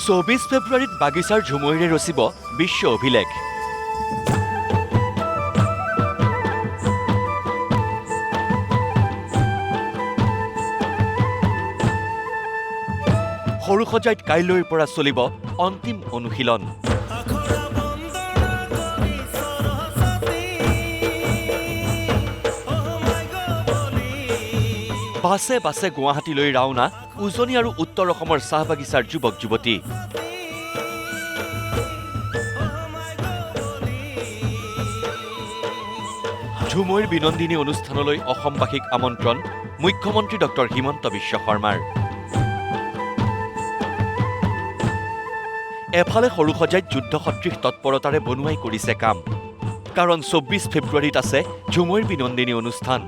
24 ফেব্ৰুৱাৰীত বাগিচাৰ ঝুমুৰিৰে ৰচিব বিশ্ব অভিলেখ। সৰুসজাইত কাইলৈৰ পৰা চলিব অন্তিম অনুশীলন। বাছে বাছে গুৱাহাটীলৈ ৰাওনা উজনি আৰু উত্তৰ অসমৰ চাহ বাগিচাৰ যুৱক যুৱতী। ঝুমুৰ বিনন্দিনী অনুষ্ঠানলৈ অসমবাসীক আমন্ত্ৰণ মুখ্যমন্ত্ৰী ডক্টৰ হিমন্ত বিশ্ব শৰ্মাৰ। এফালে সৰুসজাইত যুদ্ধসদৃশ তৎপৰতাৰে বনুৱাই কৰিছে কাম, কাৰণ 24 ফেব্ৰুৱাৰীত আছে ঝুমুৰ বিনন্দিনী অনুষ্ঠান।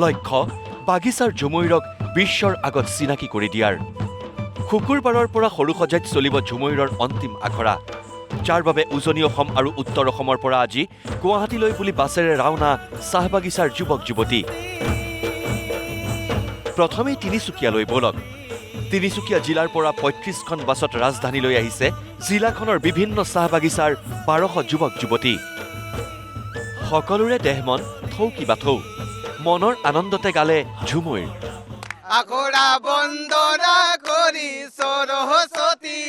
লক্ষ্য বাগিচাৰ ঝুমুৰক বিশ্বৰ আগত চিনাকি কৰি দিয়াৰ। শুকুৰবাৰৰ পৰা সৰুসজাইত চলিব ঝুমুৰৰ অন্তিম আখৰা, যাৰ বাবে উজনি অসম আৰু উত্তৰ অসমৰ পৰা আজি গুৱাহাটীলৈ বুলি বাছেৰে ৰাওনা চাহ বাগিচাৰ যুৱক যুৱতী। প্ৰথমে তিনিচুকীয়ালৈ বলক। তিনিচুকীয়া জিলাৰ পৰা ৩৫খন বাছত ৰাজধানীলৈ আহিছে জিলাখনৰ বিভিন্ন চাহ বাগিচাৰ ১২০০ যুৱক যুৱতী। সকলোৰে দেহমন থৌ কিবা থৌ, মনৰ আনন্দতে গালে ঝুমুৰ। আখৰা বন্দনা কৰি সৰস্বতী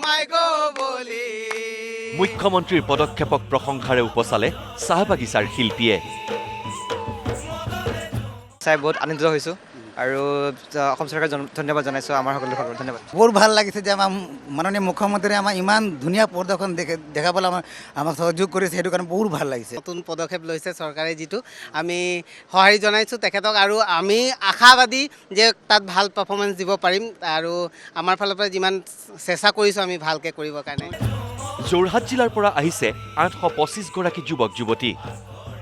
মাইক বুলি মুখ্যমন্ত্ৰীৰ পদক্ষেপক প্ৰশংসাৰে উপচালে চাহ বাগিচাৰ শিল্পীয়ে। চাই বহুত আনন্দিত হৈছোঁ আৰু অসম চৰকাৰক ধন্যবাদ জনাইছোঁ। আমাৰ সকলো ধন্যবাদ। বহুত ভাল লাগিছে যে আমাৰ মাননীয় মুখ্যমন্ত্ৰীয়ে আমাৰ ইমান ধুনীয়া প্ৰদৰ্শন দেখাবলৈ আমাক সহযোগ কৰিছে, সেইটো কাৰণে বহুত ভাল লাগিছে। নতুন পদক্ষেপ লৈছে চৰকাৰে, যিটো আমি সঁহাৰি জনাইছোঁ তেখেতক, আৰু আমি আশাবাদী যে তাত ভাল পাৰফৰ্মেঞ্চ দিব পাৰিম, আৰু আমাৰ ফালৰ পৰা যিমান চেষ্টা কৰিছোঁ আমি ভালকৈ কৰিবৰ কাৰণে। যোৰহাট জিলাৰ পৰা আহিছে ৮২৫ গৰাকী যুৱক যুৱতী।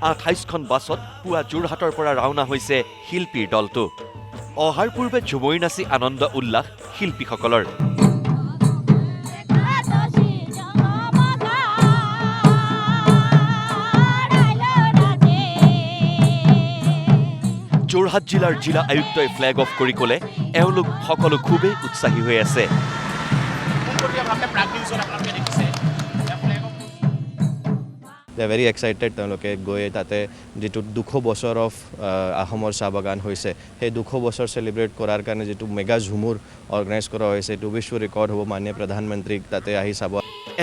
২৮খন বাছত পুৱা যোৰহাটৰ পৰা ৰাওনা হৈছে শিল্পীৰ দলটো। অহাৰ পূৰ্বে ঝুমুৰ নাচি আনন্দ উল্লাস শিল্পীসকলৰ। যোৰহাট জিলাৰ জিলা আয়ুক্তই ফ্লেগ অফ কৰি ক'লে এওঁলোক সকলো খুবেই উৎসাহী হৈ আছে। দে ভেৰি এক্সাইটেড। তেওঁলোকে গৈ তাতে যিটো ২০০ বছৰ অফ আহোমৰ চাহ বাগান হৈছে, সেই ২০০ বছৰ চেলিব্ৰেট কৰাৰ কাৰণে যিটো মেগা ঝুমুৰ অৰ্গেনাইজ কৰা হৈছে, এইটো বিশ্ব ৰেকৰ্ড হ'ব। মাননীয় প্ৰধানমন্ত্ৰীক তাতে আহি চাব।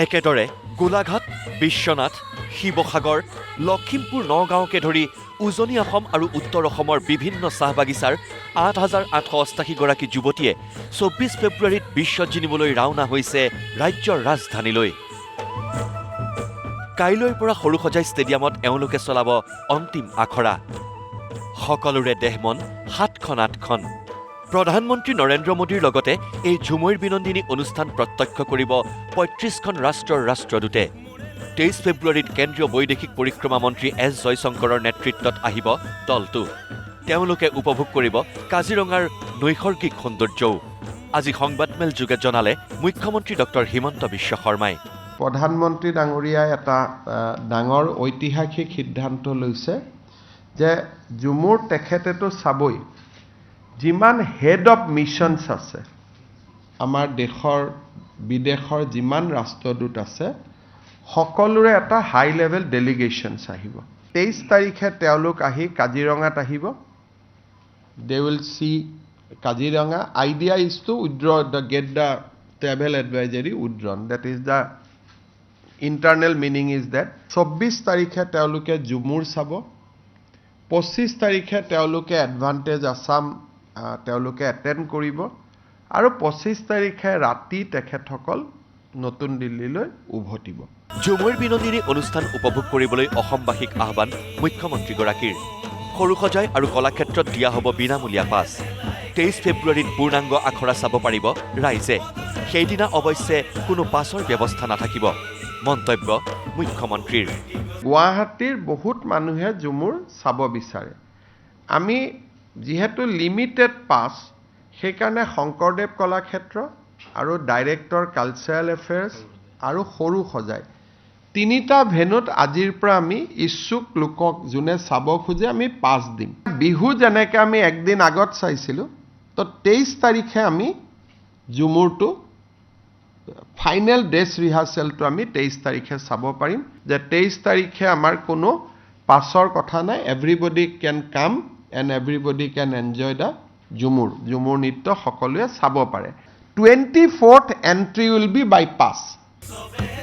একেদৰে গোলাঘাট, বিশ্বনাথ, শিৱসাগৰ, লখিমপুৰ, নগাঁওকে ধৰি উজনি অসম আৰু উত্তৰ অসমৰ বিভিন্ন চাহ বাগিচাৰ ৮,৮৮৮ গৰাকী যুৱতীয়ে ২৪ ফেব্ৰুৱাৰীত বিশ্বত জিনিবলৈ ৰাওনা হৈছে ৰাজ্যৰ ৰাজধানীলৈ। কাইলৈৰ পৰা সৰুসজাই ষ্টেডিয়ামত এওঁলোকে চলাব অন্তিম আখৰা। সকলোৰে দেহমন ৭খন-৮খন। প্ৰধানমন্ত্ৰী নৰেন্দ্ৰ মোদীৰ লগতে এই ঝুমুৰ বিনন্দিনী অনুষ্ঠান প্ৰত্যক্ষ কৰিব ৩৫খন ৰাষ্ট্ৰৰ ৰাষ্ট্ৰদূতে। ২৩ ফেব্ৰুৱাৰীত কেন্দ্ৰীয় বৈদেশিক পৰিক্ৰমা মন্ত্ৰী এছ জয়শংকৰৰ নেতৃত্বত আহিব দলটো। তেওঁলোকে উপভোগ কৰিব কাজিৰঙাৰ নৈসৰ্গিক সৌন্দৰ্যও। আজি সংবাদমেল যোগে জনালে মুখ্যমন্ত্ৰী ডক্টৰ হিমন্ত বিশ্ব শৰ্মাই। প্ৰধানমন্ত্ৰী ডাঙৰীয়াই এটা ডাঙৰ ঐতিহাসিক সিদ্ধান্ত লৈছে যে ঝুমুৰ তেখেতেতো চাবই, যিমান হেড অফ মিছনছ আছে আমাৰ দেশৰ বিদেশৰ যিমান ৰাষ্ট্ৰদূত আছে, সকলোৰে এটা হাই লেভেল ডেলিগেশ্যনছ আহিব। ২৩ তাৰিখে তেওঁলোক আহি কাজিৰঙাত আহিব। They will see Kaziranga. Idea is to get the travel advisory withdrawn. That is the internal meaning is that. ২৪ তাৰিখে তেওঁলোকে ঝুমুৰ চাব। ২৫ তাৰিখে তেওঁলোকে এডভান্টেজ আছাম তেওঁলোকে এটেণ্ড কৰিব, আৰু ২৫ তাৰিখে ৰাতি তেখেতসকল নতুন দিল্লীলৈ উভতিব। ঝুমুৰ বিনন্দিনী অনুষ্ঠান উপভোগ কৰিবলৈ অসমবাসীক আহ্বান মুখ্যমন্ত্ৰীগৰাকীৰ। সৰুসজাই আৰু কলাক্ষেত্ৰত দিয়া হ'ব বিনামূলীয়া পাছ। ২৩ ফেব্ৰুৱাৰীত পূৰ্ণাংগ আখৰা চাব পাৰিব ৰাইজে। সেইদিনা অৱশ্যে কোনো পাছৰ ব্যৱস্থা নাথাকিব, মন্তব্য মুখ্যমন্ত্ৰীৰ। গুৱাহাটীৰ বহুত মানুহে ঝুমুৰ চাব বিচাৰে। আমি যিহেতু লিমিটেড পাছ, সেইকাৰণে শংকৰদেৱ কলাক্ষেত্ৰ আৰু ডাইৰেক্টৰ কালচাৰেল এফেয়াৰ্ছ আৰু সৰুসজাই তিনিটা ভেনুত আজিৰ পৰা আমি ইচ্ছুক লোকক যোনে চাব খোজে আমি পাছ দিম। বিহু যেনেকৈ আমি একদিন আগত চাইছিলোঁ, তো 23 তাৰিখে আমি ঝুমুৰটো ফাইনেল ড্ৰেছ ৰিহাৰ্চেলটো আমি 23 তাৰিখে চাব পাৰিম যে 23 তাৰিখে আমাৰ কোনো পাছৰ কথা নাই everybody can come and everybody can enjoy the Jhumur নৃত্য সকলোৱে চাব পাৰে 24th entry will be by pass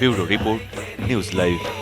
bureau report news live